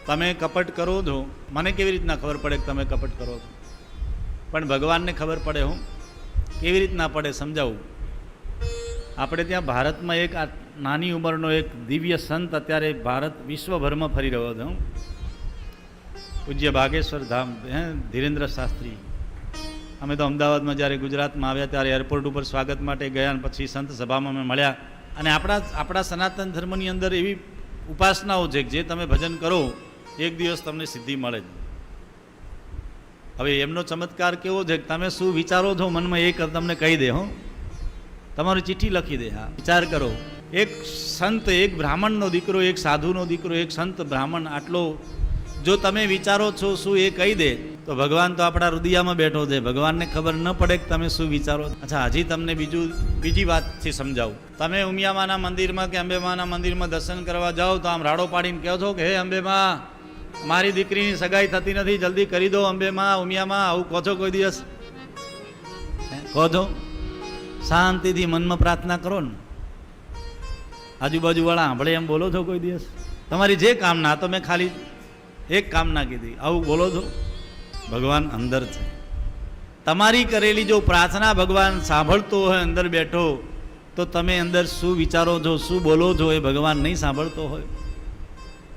તમે કપટ કરો છો, મને કેવી રીતના ખબર પડે કે તમે કપટ કરો છો? પણ ભગવાનને ખબર પડે. હું કેવી રીતના પડે સમજાવું. આપણે ત્યાં ભારતમાં એક નાની ઉંમરનો એક દિવ્ય સંત અત્યારે ભારત વિશ્વભરમાં ફરી રહ્યો હતો. પૂજ્ય બાગેશ્વર ધામ ધીરેન્દ્ર શાસ્ત્રી. અમે તો અમદાવાદમાં જ્યારે ગુજરાતમાં આવ્યા ત્યારે એરપોર્ટ ઉપર સ્વાગત માટે ગયા અને પછી સંત સભામાં અમે મળ્યા. અને આપણા સનાતન ધર્મની અંદર એવી ઉપાસનાઓ છે કે જે તમે ભજન કરો એક દિવસ તમને સિદ્ધિ મળે છે. હવે એમનો ચમત્કાર કેવો છે કે તમે શું વિચારો છો મનમાં એ તમને કહી દે. હો, તમારી ચિઠ્ઠી લખી દે. હા, વિચાર કરો. એક સંત, એક બ્રાહ્મણનો દીકરો, એક સાધુનો દીકરો, એક સંત બ્રાહ્મણ, આટલો જો તમે વિચારો છો શું એ કહી દે તો ભગવાન તો આપણા હૃદયમાં બેઠો છે. ભગવાનને ખબર ન પડે કે તમે શું વિચારો. અચ્છા, હજી તમને બીજી વાતથી સમજાવું. તમે ઉમિયામાના મંદિરમાં કે અંબેમાના મંદિરમાં દર્શન કરવા જાઓ તો આમ રાડો પાડીને કહો છો કે હે અંબેમાં, મારી દીકરીની સગાઈ થતી નથી, જલ્દી કરી દો અંબેમાં, ઉમિયામાં, આવું કહો છો કોઈ દિવસ? કહો છો? શાંતિથી મનમાં પ્રાર્થના કરો ને. આજુબાજુવાળા સાંભળે એમ બોલો છો કોઈ દિવસ? તમારી જે કામના, તો મેં ખાલી એક કામના કીધી, આવું બોલો છો? ભગવાન અંદર છે. તમારી કરેલી જો પ્રાર્થના ભગવાન સાંભળતો હોય અંદર બેઠો, તો તમે અંદર શું વિચારો છો, શું બોલો છો એ ભગવાન નહીં સાંભળતો હોય?